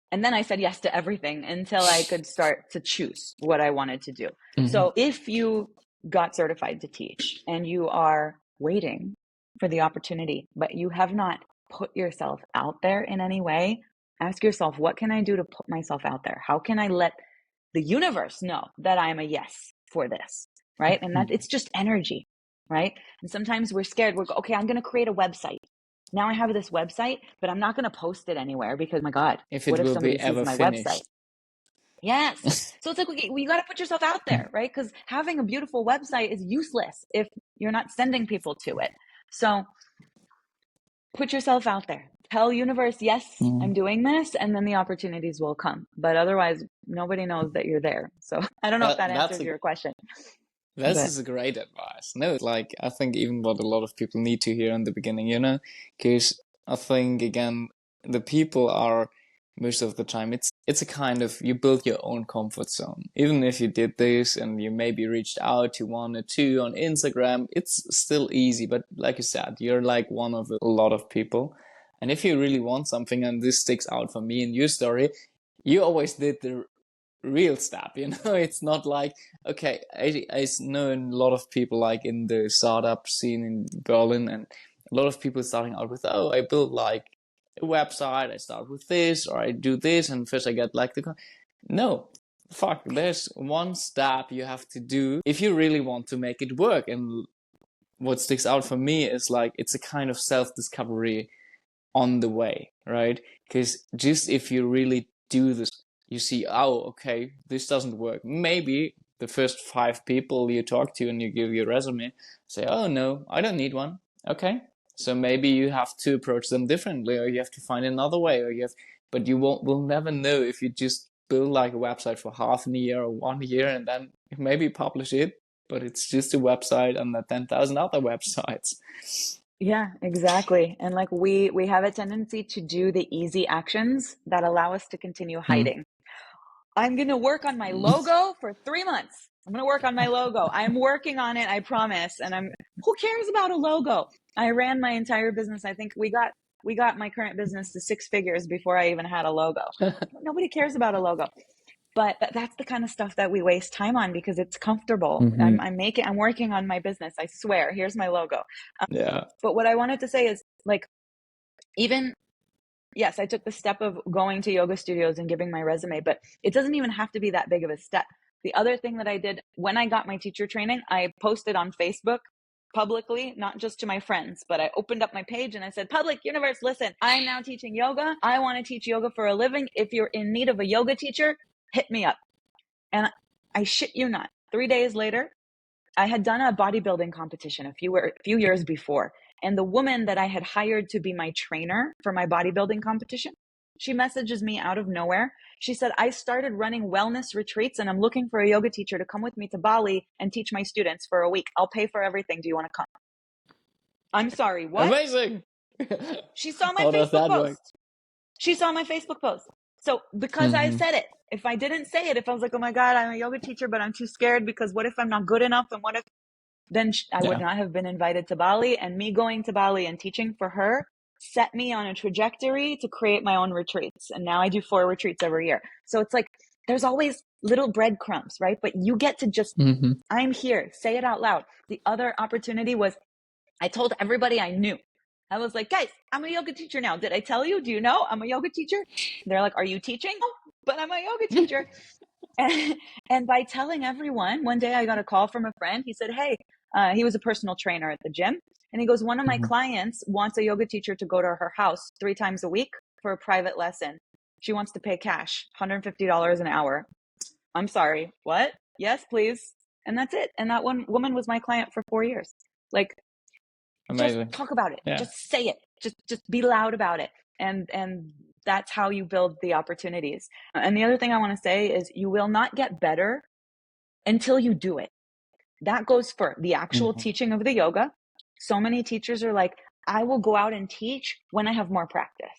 and then I said yes to everything until I could start to choose what I wanted to do. Mm-hmm. So if you got certified to teach and you are waiting for the opportunity, but you have not put yourself out there in any way, ask yourself, what can I do to put myself out there? How can I let the universe know that I'm a yes for this, right? And that it's just energy, right? And sometimes we're scared. We're okay, I'm going to create a website. Now I have this website, but I'm not going to post it anywhere because, oh my God, If what it if will somebody be sees ever my website? finished. Yes. So it's like, you got to put yourself out there, right? Because having a beautiful website is useless if you're not sending people to it. So put yourself out there. tell universe, yes, Mm. I'm doing this, and then the opportunities will come. But otherwise, nobody knows that you're there. So I don't know if that That's answers your question. this But is a great advice. No, like I think even what a lot of people need to hear in the beginning, because I think again the people are most of the time it's a kind of you build your own comfort zone. Even if you did this and you maybe reached out to one or two on Instagram, it's still easy. But like you said, you're like one of a lot of people. And if you really want something, and this sticks out for me in your story, you always did the real step. It's not like, okay, I know a lot of people like in the startup scene in Berlin, and a lot of people starting out with, oh, I build like a website, I start with this, or I do this, and first I get like no, fuck, there's one step you have to do if you really want to make it work. And what sticks out for me is like it's a kind of self-discovery on the way, right? Because just if you really do this, you see, oh, okay, this doesn't work. Maybe the first 5 people you talk to and you give your resume say, oh, no, I don't need one. Okay. So maybe you have to approach them differently, or you have to find another way, but you will never know if you just build like a website for half a year or 1 year and then maybe publish it, but it's just a website and the 10,000 other websites. yeah, exactly. And like we have a tendency to do the easy actions that allow us to continue hiding. I'm going to work on my logo for 3 months. I'm going to work on my logo. I'm working on it, I promise. And who cares about a logo? I ran my entire business. I think we got my current business to 6 figures before I even had a logo. Nobody cares about a logo. But that's the kind of stuff that we waste time on because it's comfortable. Mm-hmm. I'm working on my business. I swear. Here's my logo. Yeah. But what I wanted to say is like, even yes, I took the step of going to yoga studios and giving my resume, but it doesn't even have to be that big of a step. The other thing that I did when I got my teacher training, I posted on Facebook publicly, not just to my friends, but I opened up my page and I said, public universe, listen, I'm now teaching yoga. I want to teach yoga for a living. If you're in need of a yoga teacher, hit me up. And I shit you not, 3 days later, I had done a bodybuilding competition a few years before. And the woman that I had hired to be my trainer for my bodybuilding competition, she messages me out of nowhere. She said, I started running wellness retreats and I'm looking for a yoga teacher to come with me to Bali and teach my students for a week. I'll pay for everything. Do you want to come? I'm sorry, what? Amazing. She saw my How does Facebook that work? post. She saw my Facebook post. So because I said it, if I didn't say it, if I was like, oh my God, I'm a yoga teacher, but I'm too scared because what if I'm not good enough? And what if then I would not have been invited to Bali. And me going to Bali and teaching for her set me on a trajectory to create my own retreats. And now I do 4 retreats every year. So it's like, there's always little breadcrumbs, right? But you get to just, I'm here, say it out loud. The other opportunity was I told everybody I knew. I was like, guys, I'm a yoga teacher now. Did I tell you? Do you know I'm a yoga teacher? They're like, are you teaching? Oh, but I'm a yoga teacher. And by telling everyone, one day I got a call from a friend. He said, hey, he was a personal trainer at the gym. And he goes, one of my clients wants a yoga teacher to go to her house 3 times a week for a private lesson. She wants to pay cash, $150 an hour. I'm sorry, what? Yes, please. And that's it. And that one woman was my client for 4 years. Like, Amazing. just talk about it. Yeah. Just say it. Just be loud about it. And that's how you build the opportunities. And the other thing I want to say is you will not get better until you do it. That goes for the actual teaching of the yoga. So many teachers are like, I will go out and teach when I have more practice.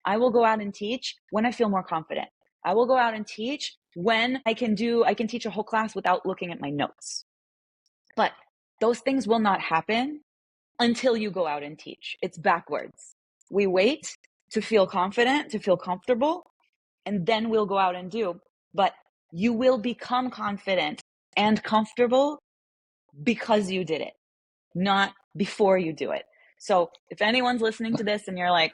I will go out and teach when I feel more confident. I will go out and teach when I can teach a whole class without looking at my notes. But those things will not happen until you go out and teach. It's backwards. We wait to feel confident, to feel comfortable, and then we'll go out and do. But you will become confident and comfortable because you did it, not before you do it. So if anyone's listening to this and you're like,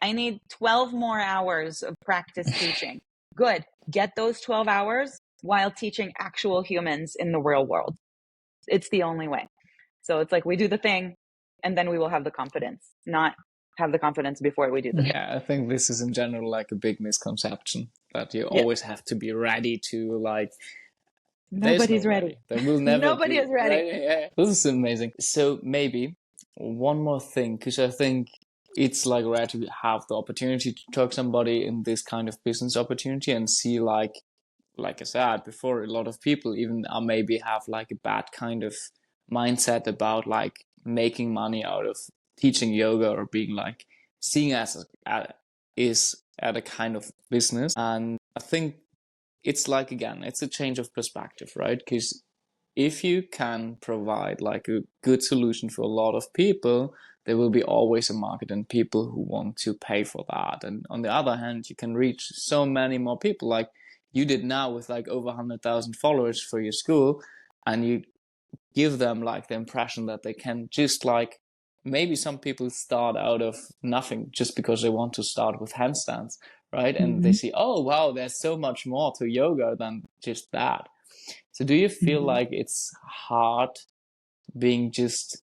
I need 12 more hours of practice teaching, good. Get those 12 hours while teaching actual humans in the real world. It's the only way. So it's like we do the thing and then we will have the confidence, not have the confidence before we do the thing. Yeah, I think this is in general like a big misconception that you always have to be ready to like. Nobody's ready. There will never Nobody be. is ready. Right? Yeah. This is amazing. So maybe one more thing, because I think it's like rare to have the opportunity to talk somebody in this kind of business opportunity and see like I said before, a lot of people even maybe have like a bad kind of mindset about like making money out of teaching yoga, or being like seeing as is at a kind of business. And I think it's like, again, it's a change of perspective, right? Because if you can provide like a good solution for a lot of people, there will be always a market and people who want to pay for that. And on the other hand, you can reach so many more people like you did now with like over 100,000 followers for your school, and you give them like the impression that they can just like, maybe some people start out of nothing just because they want to start with handstands, right? And they see, oh wow, there's so much more to yoga than just that. So do you feel like it's hard being just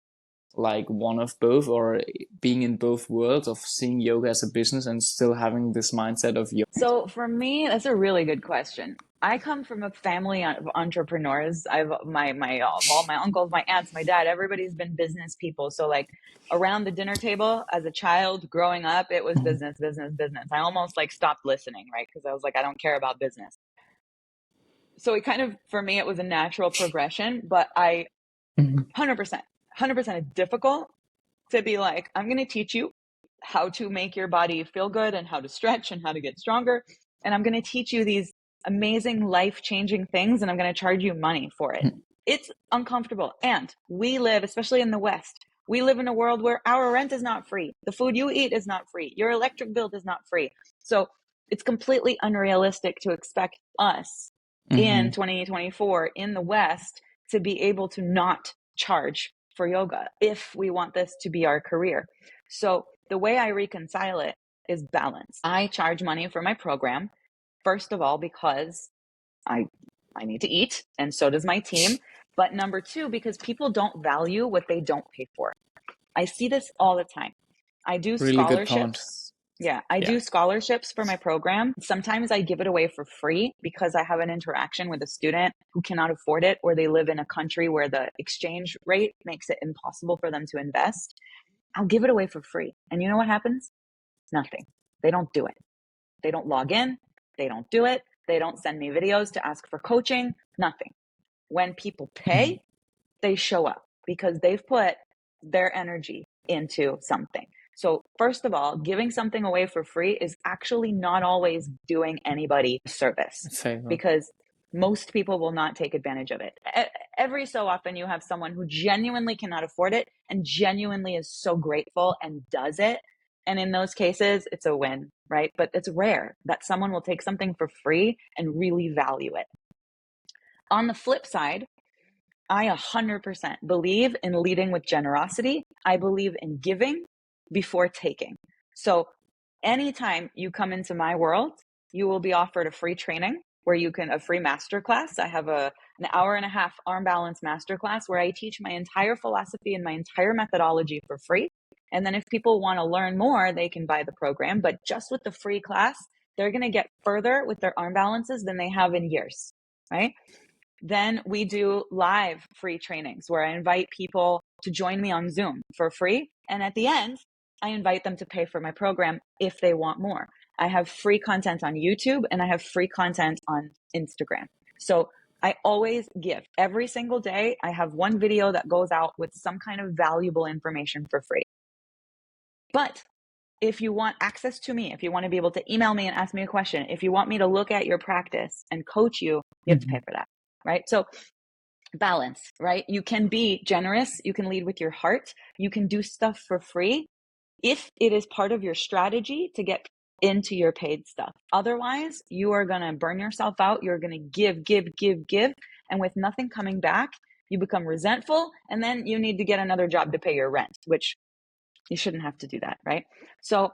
like one of both, or being in both worlds of seeing yoga as a business and still having this mindset of yoga? So for me, that's a really good question. I come from a family of entrepreneurs. I've all my uncles, my aunts, my dad, everybody's been business people. So like around the dinner table as a child growing up, it was business, business, business. I almost like stopped listening, right? Because I was like, I don't care about business. So it kind of, for me, it was a natural progression, but 100%, 100% it's difficult to be like, I'm going to teach you how to make your body feel good and how to stretch and how to get stronger. And I'm going to teach you these amazing life-changing things, and I'm going to charge you money for it. It's uncomfortable. And we live, especially in the West, we live in a world where our rent is not free. The food you eat is not free. Your electric bill is not free. So it's completely unrealistic to expect us in 2024 in the West to be able to not charge for yoga if we want this to be our career. So the way I reconcile it is balance. I charge money for my program, first of all, because I need to eat, and so does my team. But number two, because people don't value what they don't pay for. I see this all the time. I do Really good point. scholarships. Yeah, I do scholarships for my program. Sometimes I give it away for free because I have an interaction with a student who cannot afford it, or they live in a country where the exchange rate makes it impossible for them to invest. I'll give it away for free. And you know what happens? Nothing. They don't do it. They don't log in. They don't do it. They don't send me videos to ask for coaching. Nothing. When people pay, they show up because they've put their energy into something. So first of all, giving something away for free is actually not always doing anybody a service, because most people will not take advantage of it. Every so often you have someone who genuinely cannot afford it and genuinely is so grateful and does it. And in those cases, it's a win, right? But it's rare that someone will take something for free and really value it. On the flip side, I 100% believe in leading with generosity. I believe in giving before taking. So anytime you come into my world, you will be offered a free training where you can, a free masterclass. I have an hour and a half arm balance masterclass where I teach my entire philosophy and my entire methodology for free. And then if people want to learn more, they can buy the program. But just with the free class, they're going to get further with their arm balances than they have in years, right? Then we do live free trainings where I invite people to join me on Zoom for free. And at the end, I invite them to pay for my program if they want more. I have free content on YouTube and I have free content on Instagram. So I always give. Every single day, I have one video that goes out with some kind of valuable information for free. But if you want access to me, if you want to be able to email me and ask me a question, if you want me to look at your practice and coach you, you have to pay for that. Right? So balance, right? You can be generous. You can lead with your heart. You can do stuff for free if it is part of your strategy to get into your paid stuff. Otherwise, you are going to burn yourself out. You're going to give, give, give, give. And with nothing coming back, you become resentful. And then you need to get another job to pay your rent, which you shouldn't have to do that, right? So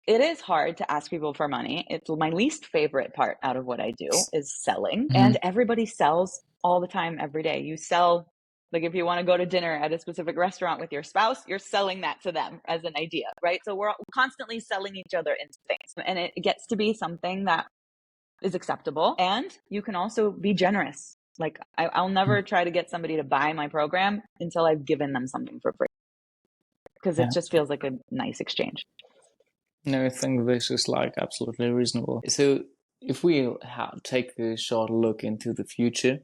it is hard to ask people for money. It's my least favorite part out of what I do is selling. And everybody sells all the time, every day. You sell, like if you want to go to dinner at a specific restaurant with your spouse, you're selling that to them as an idea, right? So we're constantly selling each other into things. And it gets to be something that is acceptable. And you can also be generous. Like I'll never try to get somebody to buy my program until I've given them something for free. because it just feels like a nice exchange. No, I think this is like absolutely reasonable. So if we take a short look into the future,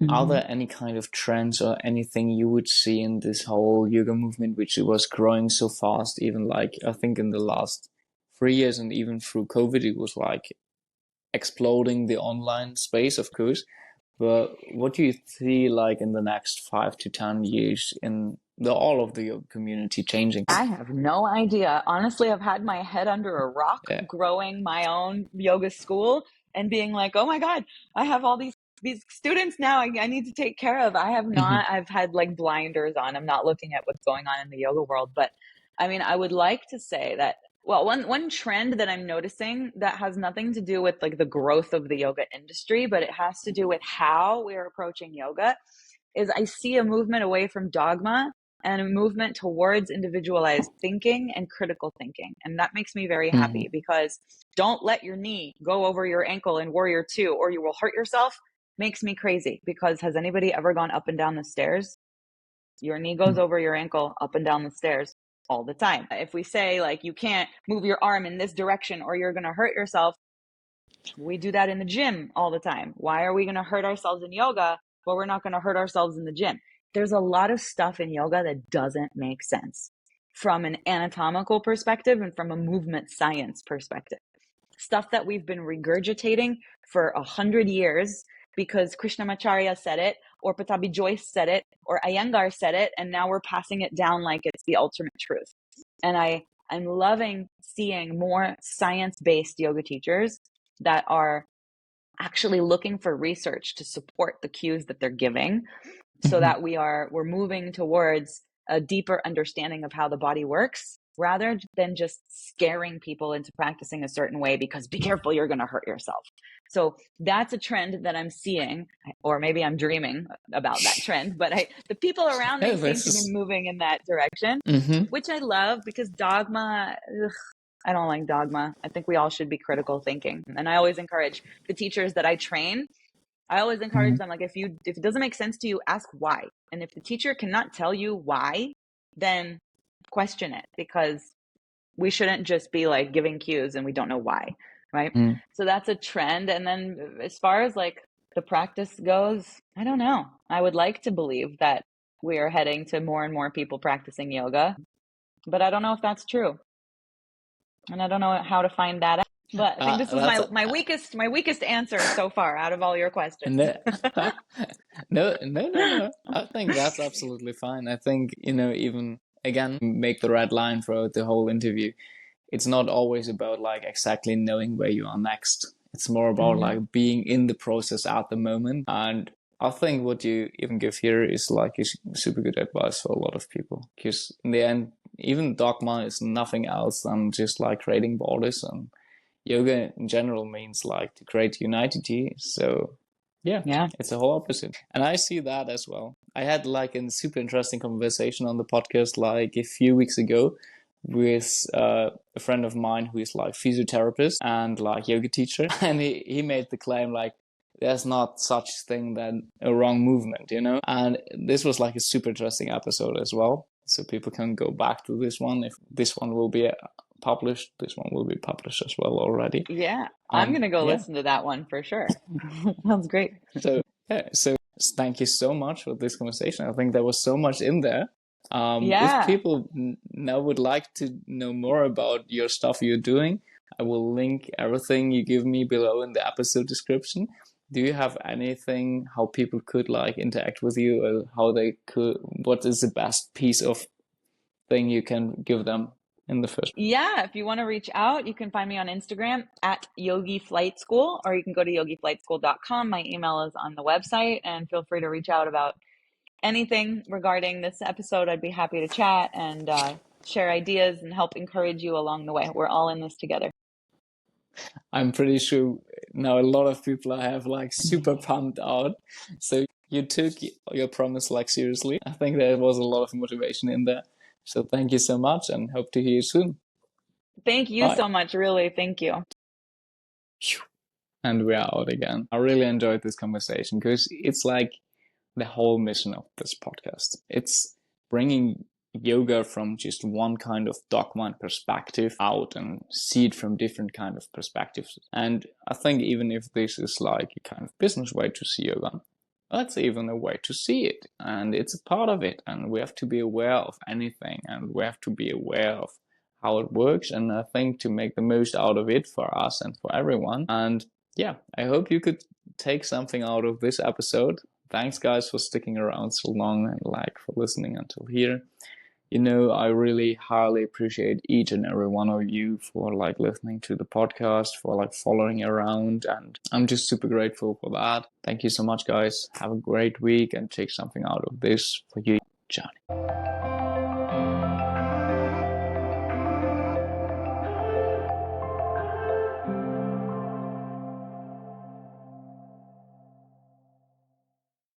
are there any kind of trends or anything you would see in this whole yoga movement, which was growing so fast, even like I think in the last 3 years and even through COVID, it was like exploding the online space, of course. But what do you see like in the next 5 to 10 years in all of the yoga community changing? I have no idea. Honestly, I've had my head under a rock Yeah. growing my own yoga school and being like, oh my God, I have all these students now I need to take care of. I've had like blinders on. I'm not looking at what's going on in the yoga world. But I mean, I would like to say that, well, one trend that I'm noticing that has nothing to do with like the growth of the yoga industry, but it has to do with how we're approaching yoga, is I see a movement away from dogma and a movement towards individualized thinking and critical thinking. And that makes me very happy, because don't let your knee go over your ankle in Warrior 2 or you will hurt yourself makes me crazy. Because has anybody ever gone up and down the stairs? Your knee goes over your ankle up and down the stairs all the time. If we say like you can't move your arm in this direction or you're going to hurt yourself, we do that in the gym all the time. Why are we going to hurt ourselves in yoga, but we're not going to hurt ourselves in the gym? There's a lot of stuff in yoga that doesn't make sense from an anatomical perspective and from a movement science perspective. Stuff that we've been regurgitating for 100 years because Krishnamacharya said it, or Patabi Joyce said it, or Iyengar said it, and now we're passing it down like it's the ultimate truth. And I'm loving seeing more science-based yoga teachers that are actually looking for research to support the cues that they're giving, so that we're moving towards a deeper understanding of how the body works, rather than just scaring people into practicing a certain way because be careful, you're going to hurt yourself. So that's a trend that I'm seeing, or maybe I'm dreaming about that trend, but the people around me seem to be moving in that direction, which I love, because dogma, I don't like dogma. I think we all should be critical thinking. And I always encourage the teachers that I train, I always encourage them, like, if it doesn't make sense to you, ask why. And if the teacher cannot tell you why, then question it, because we shouldn't just be like giving cues and we don't know why, right? So that's a trend. And then as far as like the practice goes, I don't know. I would like to believe that we are heading to more and more people practicing yoga, but I don't know if that's true. And I don't know how to find that out. But I think this was my weakest answer so far out of all your questions. No. I think that's absolutely fine. I think, even again, make the red line throughout the whole interview. It's not always about like exactly knowing where you are next. It's more about like being in the process at the moment. And I think what you even give here is like super good advice for a lot of people. Because in the end, even dogma is nothing else than just like creating borders, and yoga in general means like to create unity. So yeah, it's the whole opposite. And I see that as well. I had like a super interesting conversation on the podcast like a few weeks ago with a friend of mine who is like physiotherapist and like yoga teacher. And he made the claim like, there's not such thing than a wrong movement, And this was like a super interesting episode as well. So people can go back to this one. If this one will be published, this one will be published as well already. Yeah, I'm going to go listen to that one for sure. Sounds great. So thank you so much for this conversation. I think there was so much in there. If people now would like to know more about your stuff you're doing, I will link everything you give me below in the episode description. Do you have anything how people could like interact with you, or how they could, what is the best piece of thing you can give them in the first? Yeah, if you want to reach out, you can find me on Instagram at Yogi Flight School, or you can go to yogiflightschool.com. My email is on the website, and feel free to reach out about anything regarding this episode. I'd be happy to chat and share ideas and help encourage you along the way. We're all in this together. I'm pretty sure now a lot of people I have like super pumped out. So you took your promise like seriously. I think there was a lot of motivation in there. So thank you so much, and hope to hear you soon. Thank you so much. Really, thank you. And we're out again. I really enjoyed this conversation because it's like the whole mission of this podcast. It's bringing yoga from just one kind of dogma and perspective out and see it from different kind of perspectives. And I think even if this is like a kind of business way to see yoga, that's even a way to see it, and it's a part of it, and we have to be aware of anything, and we have to be aware of how it works, and I think to make the most out of it for us and for everyone. And yeah, I hope you could take something out of this episode. Thanks guys for sticking around so long and like for listening until here. You know, I really highly appreciate each and every one of you for like listening to the podcast, for like following around, and I'm just super grateful for that. Thank you so much guys. Have a great week and take something out of this for your journey.